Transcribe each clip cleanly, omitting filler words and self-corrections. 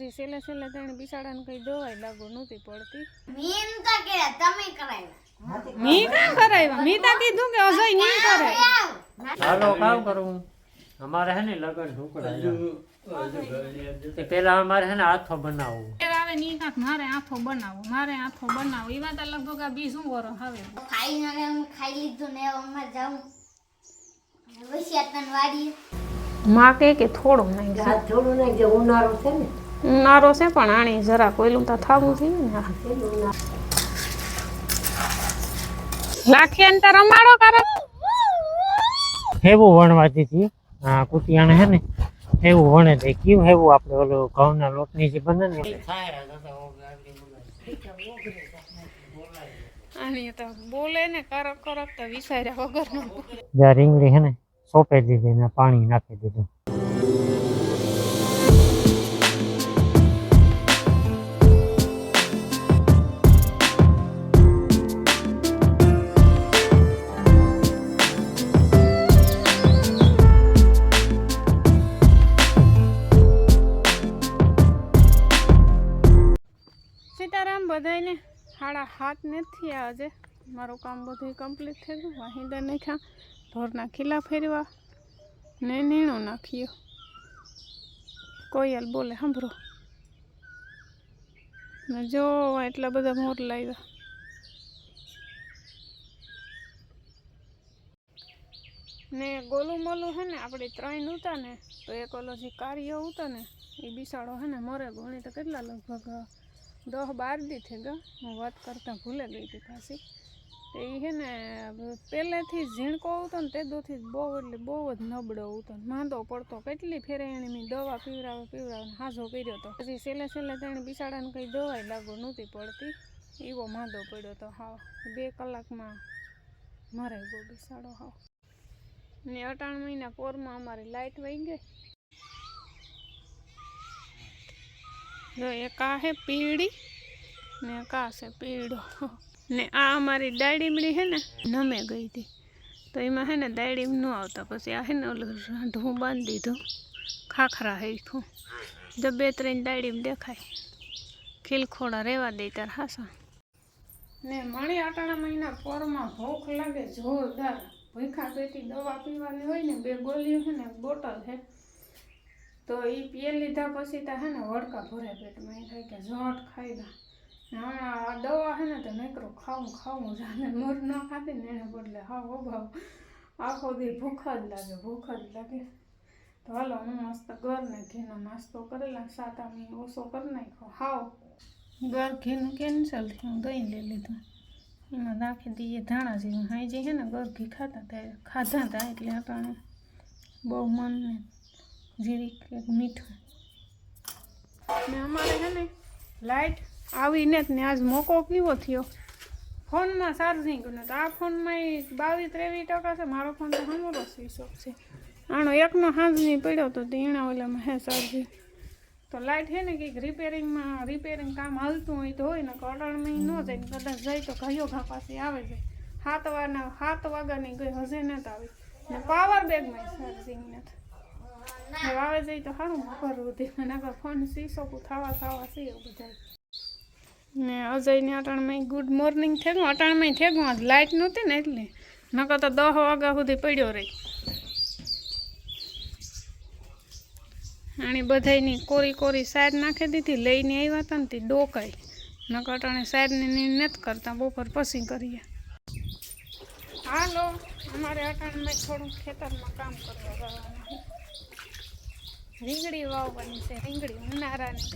પછી છેલ્લે છેલ્લે તેને બિસાડાને કઈ દવાઈ લાગુ નહોતી પડતી. મી કાં કરાવ્યા? મી તા કીધું કે અજય નહીં કરે. હાલો કામ કરું અમારે હે ને લગન ઢોકળા તે પેલા અમારે હે ને આથો બનાવવું આવે ની કાક મારે આથો બનાવો એ વાત લગભગ આ 20 વર્ષ હવે ખાઈ લીધું ને અમાર જાઉં વસિયાતન વાડી માં કે થોડું નહીં જે ઉનાળો છે ને ઉનાળો છે પણ આણી જરા કોઈલું તો થાવું છે ને લાખી અંતર રમાડો કરે હેવું વણવા દીધી હા કુટિયાણે હે ને હેવું વણે દે કેવું હેવું આપણે ઓલો ઘઉંના લોટની જે બને ને આણી તો બોલે ને કરક કરક તો વિચાર્યા વગર નો જ્યાં રીંગણી હે ને સોપે દીધી ને પાણી નાખી દીધું સીતારામ બધાને 7:30 નથી આજે મારું કામ બધું કમ્પ્લીટ થઈ ગયું વાહિંદા નાખ્યા ઢોરના ખીલા ફેરવા ને નીણો નાખ્યો કોયલ બોલે સાંભળો ને જો એટલા બધા મોર લાવ્યા ને ગોલું મોલું હે ને આપણે 3 હતા ને તો એક ઓલો જે કાર્ય હતા ને એ બિસાડો હે ને મરે ગણી તો કેટલા લગભગ 10-12 દી થઈ ગયા હું વાત કરતાં ભૂલે ગઈ હતી પાછી એ હે ને પહેલેથી ઝીણકો હતો ને તે દોથી બહુ એટલે બહુ જ નબળો હતો માંદો પડતો કેટલી ફેરે એણે મેં દવા પીવડાવે હાજો કર્યો હતો પછી છેલ્લે છેલ્લે તેણે બિસાડાને કંઈ દવાઈ લાગુ નહોતી પડતી એવો માંદો પડ્યો હતો હાવ 2 કલાકમાં મરે ગયો બિસાડો હાવ ને 18 મહિના પોરમાં અમારી લાઇટ વહી ગઈ જો એક આ હે પીળી ને એક આ છે પીળો ને આ અમારી દાડીમડી હે ને નમે ગઈ હતી તો એમાં હે ને દાડીમ ન આવતા પછી આ હે ને ઓલું રાંધવું બાંધી દીધું ખાખરા હેઠું જો 2-3 દાડીમ દેખાય ખીલખોડા રહેવા દે તાર હાસા ને મણી 18 મહિના પોરમાં ભૂખ લાગે જોરદાર ભૂખા પેટી દવા પીવાની હોય ને 2 ગોળીઓ છે ને બોટલ છે તો એ પીએ લીધા પછી તો હે ને વડકા ભરે પેટમાં એ થાય કે ઝટ ખાઈ લા હમણાં આ દવા હે ને તો નકરું ખાવું જાને મોર ન ખાતી ને એને બદલે હા ભાવ આખો દી ભૂખ જ લાગે તો હાલો હું મસ્ત ઘરને ઘીનો નાસ્તો કરેલા સાતામી ઓછો કરી નાખ્યો હાવ ઘર ઘીનું કેન્સલ થયું દહીં લઈ લીધું એમાં નાખી દઈએ ધાણા જેવું હાઈ જે હે ને ઘર ઘી ખાધા હતા એટલે અટાણે બહુ મનને જીરીક એક મીઠું ને અમારે છે ને લાઇટ આવીને જ ને આજ મોકો પીવો થયો ફોનમાં ચાર્જિંગ ને તો આ ફોનમાં 22-23% છે મારો ફોન તો હમણાં સ્વિચ ઓફ છે આનો એકનો હાજની પડ્યો તો એના ઓલામાં હે ચાર્જિંગ તો લાઇટ છે ને કંઈક રિપેરિંગ કામ હાલતું હોય તો હોય ને કડાણમાં ન જાય ને કદાચ જાય તો ઘાયો ઘા પાસે આવે છે 7 વાગ્યાની ગઈ હજે નથી આવી ને પાવર બેગમાં ચાર્જિંગ નથી આવે જાય તો સારું કરવું હતું નકર ફોન શીશો થવા છે બધા ને અજયને અટાણમાં ગુડ મોર્નિંગ થઈ ગયું અટાણમાં થઈ ગયું આજ લાઇટ નહોતી ને એટલે નકર તો 10 વાગ્યા સુધી પડ્યો રહી આની બધાની કોરી સાઈડ નાખી દીધી લઈને આવ્યા હતા ને તે ડોકાઈ નકર અટાણે સાઈડની નથી કરતા બપોર પછી કરીએ હાલો અમારે અટાણમાં થોડું ખેતરમાં કામ કરવા જવાનું રીંગણી વાવવાની છે રીંગણી ઉનાળાની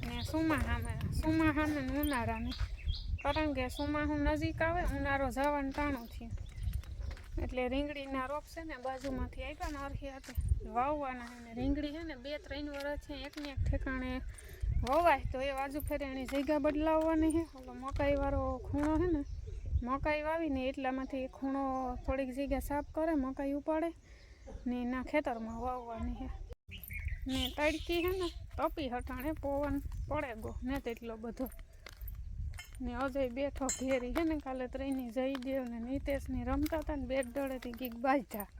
ને સુમાહાને ઉનાળાની કારણ કે સુમાહું નજીક આવે ઉનાળો જવાનું ટાણું થયું એટલે રીંગણીના રોપ છે ને બાજુમાંથી આવ્યા ને અરખી વાવવાના છે ને રીંગણી છે ને 2-3 વર્ષ છે એકને એક ઠેકાણે વવાય તો એ બાજુ ફેરે એની જગ્યા બદલાવવાની છે ઓલો મકાઈવાળો ખૂણો છે ને મકાઈ વાવીને એટલામાંથી ખૂણો થોડીક જગ્યા સાફ કરે મકાઈ ઉપાડે ને એના ખેતરમાં વાવવાની છે ને તડકી છે ને તપી હટાણે પવન પડે ગો ને તેટલો બધો ને અજય બેઠો ઘેરી છે ને કાલે 3ની જયદેવ ને નિતેશની રમતા હતા ને બેટ દળેથી કંઈક બાજ્યા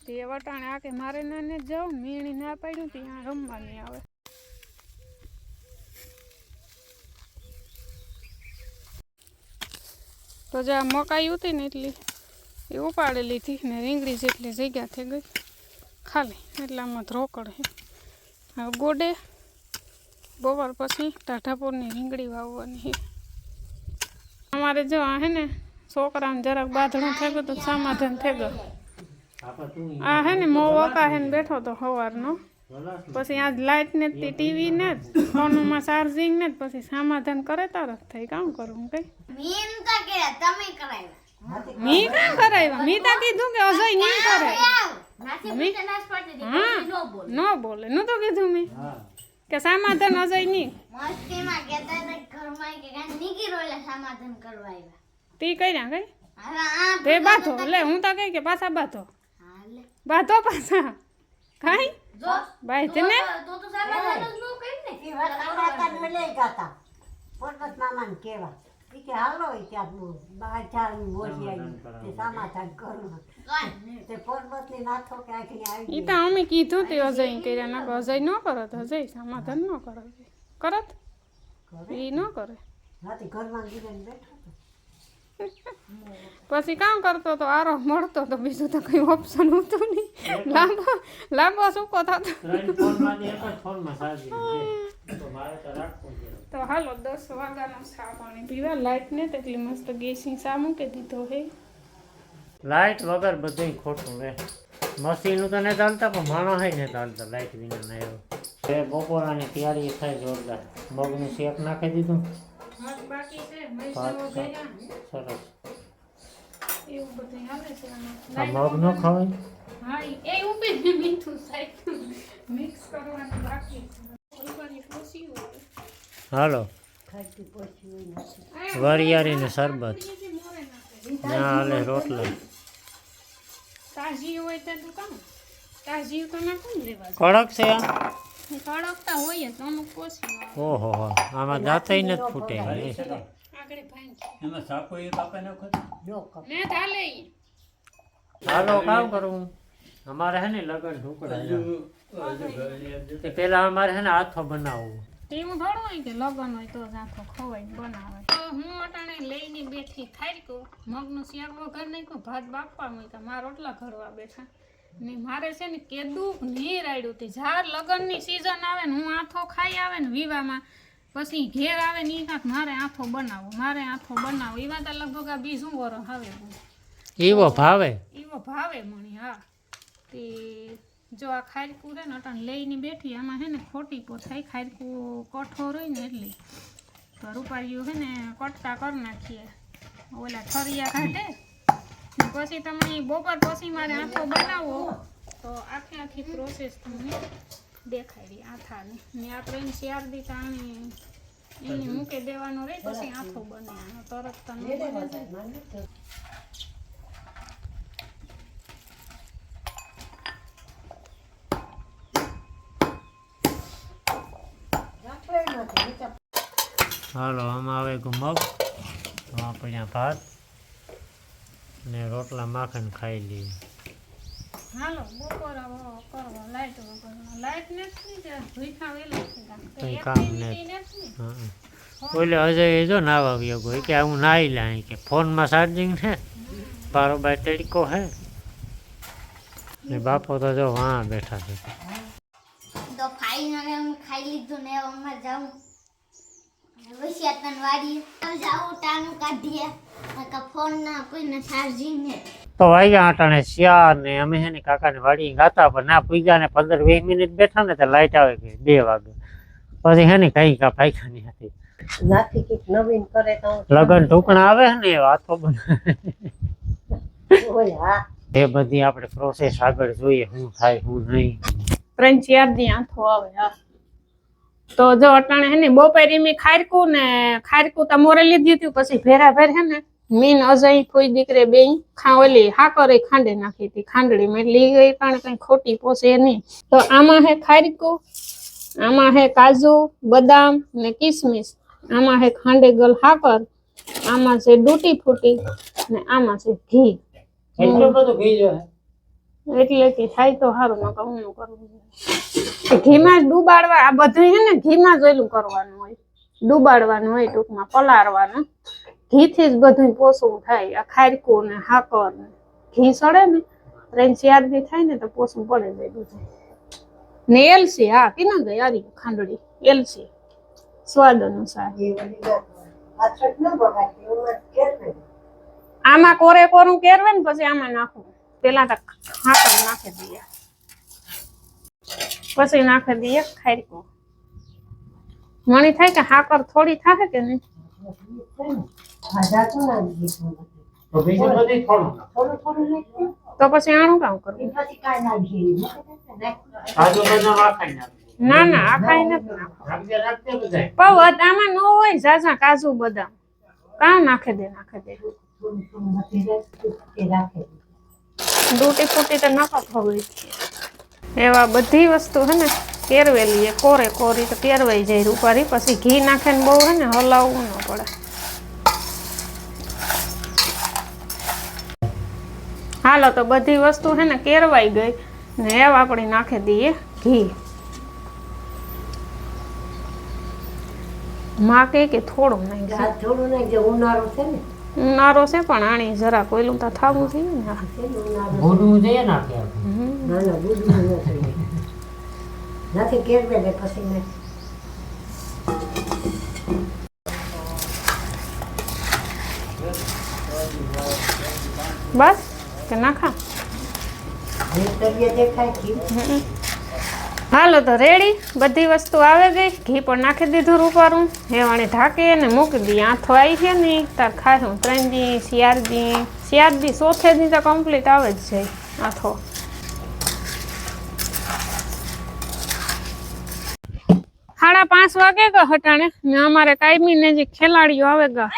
તે વટાણે આ કે મારે નાને જાઉં મીણી ના પાડ્યું ત્યાં રમવાની આવે તો જે આ મકાઈ હતી ને એટલી એ ઉપાડી લીધી ને રીંગણી જેટલી જગ્યા થઈ ગઈ ખાલી એટલામાં ધ્રોકડ છે. હવે ગોડે બપોર પછી ટાઢાપુરની રીંગણી વાવવાની છે. અમારે જો આ હે ને છોકરાને જરાક બાંધણું થઈ ગયું તો સમાધાન થઈ ગયું. આ હે ને મોં વકા હે ને બેઠો તો સવારનો પછી આજ લાઇટ ને ટીવી ને ફોનમાં ચાર્જિંગ ને પછી સમાધાન કરે તરત થઈ કામ કરું કઈ મેં નતા કર્યા, તમે કરાવ્યા. મી કામ કરાવ્યા મી તા કીધું કે અજય નહીં કરે નાથી પૂછે નાશ પડતી હતી, હા પછી ન બોલ. ન બોલે નું તો કીધું મેં કે સમાધાન અજય નહીં મસ્તીમાં કહેતા હતા ઘરમાં કે કાંઈ નીકળી રોયલા સમાધાન કરવા આવ્યા. તી કર્યા કઈ હવે આ તે બાધો લે હું તો કઈ કે પાછા બાધો હાલે. બાધો પાછા કઈ જો ભાઈ છે ને તો સમાધાન જ ન કરી ને. ઈ વાત અમારા કાન લઈ ગાતા પોરબત મામાને કેવા ઈ કે હાલો ઈ કે આટલું બાર ચારની મોજી આવી તે સમાધાન કરું કાંઈ તે પોરબતની નાથો કે આખી આવી ઈ તો અમે કીધું તે અજય કર્યા ના અજય ન કરત અજય સમાધાન ન કરત કરત ઈ ન કરે રાતે ઘરમાં ગીરીને બેઠો હતો. પછી કામ કરતો તો આરો મળતો તો બીજું તો કઈ ઓપ્શન હતું નહીં લાંબો સૂકો થતો ત્રણ ફોનમાંથી એક જ ફોનમાં charging છે. તો મારે તો રાખવું છે. તો હાલો 10 વાગ્યાનો ચા પાણી પીવા લાઈટ ને તેટલી મસ્ત ગેસની ચા મૂકી દીધો હે લાઇટ વગર બધું ખોટું રે. મશીનું તો નહીં ચાલતા પણ માણસ નહીં ચાલતા લાઇટ વિના ના એવું. એ બપોરાની તૈયારી થાય જોરદાર. મગનું શેક નાખી દીધું બાકી છે સરસ. એવું બધું હાલે છે આ મગ ન ખવાય હા એ ઉભી મીઠું સાઈડ મિક્સ કરવાનું બાકી છે ઉપરની ખુશી હોય હાલો ખાટી પોછી હોય નથી વરિયાળીનું શરબત ના હાલે રોટલા તાજી હોય તો કામ તાજી તો ના કોણ લેવા કડક છે આ. કડકતા હોય તો અમુક પોસી ઓહો હો આમાં દાંતય નથી ફૂટે આગળ ભાઈ એમાં સાકો એક આપે નાખો જો કપ ને થાલે હાલો કામ કરું અમારે હે ને લગન ઢોકળા તે પેલા અમારે હે ને હાથો બનાવવું એવું થોડું હોય કે લગન હોય તો જ આખો ખવાય બનાવે તો હું અટાણે લઈને બેઠી ખાઈ મગનું શાક વઘાર નાખ્યું ભાત બાફવા મૂક્યા મારા રોટલા ઘરવા બેઠા ને મારે છે ને કેદું નહીં રાડ્યું તે જાર લગનની સિઝન આવે ને હું આથો ખાઈ આવે ને વિવામાં પછી ઘેર આવે ને એ કાંક મારે આથો બનાવો એવા તો લગભગ આ બીજું વરસ આવે એવો ભાવે એવો ભાવે મણી હા તે જો આ ખારકું છે ને અટાણ લઈને બેઠી આમાં છે ને ખોટી પોથાય ખારકું કઠોર હોય ને એટલી તો રૂપારીઓ છે ને કટકા કરી નાખીએ ઓલા ઠરિયા કાઢે ને પછી તમે બપોર પછી મારે આથો બનાવો તો આખી પ્રોસેસ તમને દેખાડી આથાની ને આપણે એને શિયાર દી તાણી એને મૂકી દેવાનો રહે પછી આથો બનાવવાનો તરત તમે બની જાય. હાલો આમાં આવે મગ આપણે ભાત ને રોટલા માખણ ખાઈ લઈએ. હાલો બપોર કરો લાઈટ વગર લાઈટ નથી ને ભૂખા વેલા કંઈ કામ નથી. હા ઓલે અજય જો નાવા આવ્યો ગયો કે હું નાહી લા કે ફોનમાં ચાર્જિંગ છે બારોબાર તડકો હે ને બાપો તો જો વાં બેઠા છે. તો ફાઈનલી અમે ખાઈ લીધું ને હવે અમે જાઉં પછી તન વાડી જાઉં ટાણું કાઢીએ નકા ફોન ના કોઈને ચાર્જિંગ ને તો વાગ્યા આટાણે 4 ને અમે છે ને કાકાને વાડી ગાતા પણ ના પૂગ્યા ને 15-20 મિનિટ બેઠા ને તો લાઈટ આવે ગઈ 2 વાગે પછી હે ને કઈ કા પાયખાની હતી નાથી કઈક નવીન કરે તો લગન ઢોકણા આવે ને એ વાતો બનાવે ઓય હા એ બધી આપણે પ્રોસેસ આગળ જોઈએ શું થાય શું નહીં. 3-4 દી આંથો આવે હા તો જો અટાણે હે ને બપોરે મેં ખારકું તો મોરે લીધી હતી પછી ભેરા ભેર હે ને મીન અજય કોઈ દીકરે બે ઓલી હાકરે ખાંડે નાખી હતી ખાંડડીમાં એટલે ઈ ગઈ પણ કઈ ખોટી પોસે નહીં. તો આમાં હે ખારકું આમાં હે કાજુ બદામ ને કિસમિસ આમાં હે ખાંડે ગલ હાકર આમાં છે ડૂટી ફૂટી ને આમાં છે ઘી એટલું બધું ઘી જો એટલે કે થાય તો સારું ન કહું કરવું ઘીમાં જ ડૂબાડવા આ બધું હે ને ઘીમાં જ ઓલું કરવાનું હોય ડૂબાડવાનું હોય ટૂંકમાં પલાળવાનું ઘીથી જ બધું પોસું થાય. આ ખારકું ને હાકર ને ઘી સડે ને 3-4 દી થાય ને તો પોસું પડે જાય બધું. ને એલસી, હા પીના ગઈ આરી ખાંડડી એલસી સ્વાદ અનુસાર. એ વળી પાછળ ન બગાડે એવું કેર આમાં કોરે કોરું કેરવે ને પછી આમાં નાખું. પેલા તો હાકર નાખી દઈએ, પછી નાખી દઈએ ખારકું. મણી થાય કે હાકર થોડી થાય કે નહીં? તો બીજું બધું થોડું તો પછી આનું કામ કરવું? પછી કાંઈ નાખીએ કાજુ બદામ આખાઈ નાખી. ના ના આ ખાઈ નથી નાખો. રાખજે બધાય. પણ આમાં ન હોય ઝાઝા કાજુ બદામ, કાં નાખી દે. તૂટી ફૂટી તો નફા ખવાય. એવા બધી વસ્તુ હે ને કેરવેલી કોરે કોરી તો કેરવાઈ જાય રૂપારી. પછી ઘી નાખે ને બહુ હે ને હલાવવું ન પડે. હાલો તો બધી વસ્તુ હે ને કેરવાઈ ગઈ ને એવા આપણે નાખી દઈએ ઘી. માં કે થોડું નાખી. થોડું નહીં, જે ઉનાળો છે ને ઉનાળો છે પણ આણી જરા કોઈલું તો થાવું જોઈએ ને. ભૂડવું જોઈએ નાખે. ના ના બધું નથી કેરવે ને પછી મેં બસ કે નાખા. દેખાય ઘી. હાલો તો રેડી બધી વસ્તુ આવે ગઈ. ઘી પણ નાખી દીધું રૂપારું. હેવાણી ઢાંકી અને મૂકી દઈએ. આથો આવી છે ને તાર ખાશું 3 દી 4 દી 4 દી 4થે દી તો કમ્પ્લીટ આવે જ જાય આથો. 5:30 વાગે કે હટાણે ને અમારે કાયમી ને જે ખેલાડીઓ આવે ગા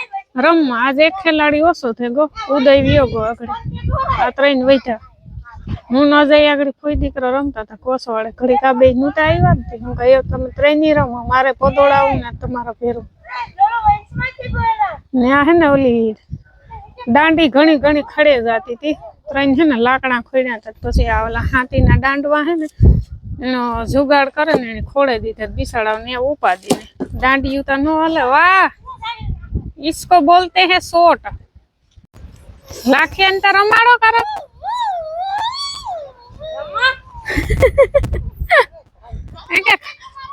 રમવા. આજે એક ખેલાડી ઓછો થઈ ગયો, ઉદય વિયો ગયો આગળ. આ 3 વૈઠા. હું ન જઈ આગળ કોઈ દીકરો રમતા હતા કોસવાડે. ઘડીક આ બે નહોતા આવ્યા ને હું કહ્યું તમે 3 ની રમો, મારે પદોડાવું ને તમારા ભેરું. ને આ હે ને ઓલી દાંડી ઘણી ઘણી ખડે જતી હતી. 3 છે ને લાકડા ખોડ્યા હતા. પછી આ ઓલા હાથીના દાંડવા હે ને એનો જુગાડ કરે ને એને ખોડે દીધા બિસાડા ને ઉપાડી ને દાંડિયું તો ન હાલે. વાહ इसको बोलते हैं शॉट. लाखे अंतर रमाड़ो करे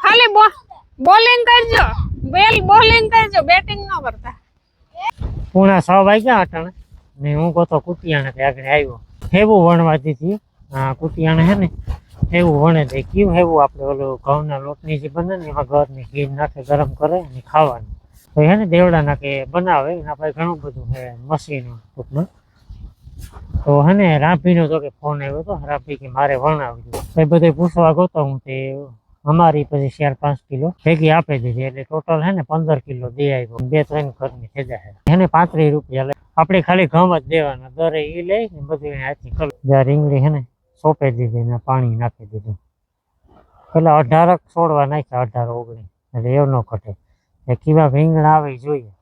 खाली बोलिंग करजो, बोलिंग करजो, बैटिंग न करता. 6:30 વાગ્યા અટાણે ને હું ગોતો કુટિયાને કે આગળ આવ્યો. હેવું વણવા દીધી. હા કુટિયાને હે ને એવું વણે દે. કેવું હેવું આપણે ઓલું ઘઉંના લોટની જે બને ને એમાં ઘરની ઘી નાખે ગરમ કરે અને ખાવાનું. તો હે ને દેવડા નાખે બનાવે. એના પાસે ઘણું બધું હે મશીનો ટૂંકમાં. તો હે ને રાંભીનો તો કે ફોન આવ્યો હતો. રાંભી કે મારે વણાવજો. તો એ બધું પૂછવા ગયો હું તે અમારી પછી 4-5 કિલો ભેગી આપી દીધી. એટલે ટોટલ હે ને 15 કિલો દે આવ્યો. 2-3 ઘરની થઈ જાય. એને 35 રૂપિયા લે. આપણે ખાલી ઘઉં જ દેવાના. દરે એ લઈ ને બધું હાથી કર. જ્યાં રીંગણી હે ને સોંપી દીધી ને પાણી નાખી દીધું. પેલા 18 છોડવા નાખ્યા, 18-19 એટલે એવું ન ઘટે. કેવા રીંગણા આવે જોઈએ.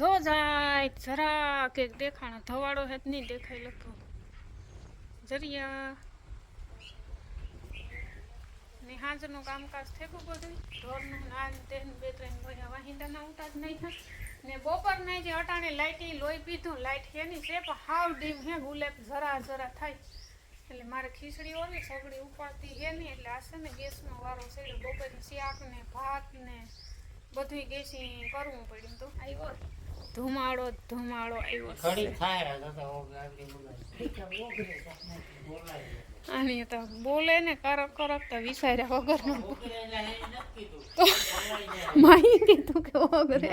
જો જાય જરા કે દેખાણા ધવાડો હે નહીં દેખાય લખો જરિયા ને હાંજનું કામકાજ થેગું બધું ઢોરનું નાન તેન 2-3 ગોયા વાહિંદાના ઉટા જ નહીં થાય ને બપોર નહીં જે અટાણે લાઈટી લોહી પીધું. લાઈટ એની છે પણ હાવ ડીમ હે ગુલેબ જરા થાય. એટલે મારે ખીચડી ઓલી સગડી ઉપાડતી હે નહીં. એટલે આ છે ને ગેસનો વારો છે. બપોરે શાક ને ભાત ને બધું ગેસી કરવું પડ્યું. તો આવ્યો ધુમાડો આવ્યો ઘડી છે થાય તો આગળ બોલાય આની તો બોલે ને કરક તો વિચાર્યા વગર નો માહી કીધું કે વગરે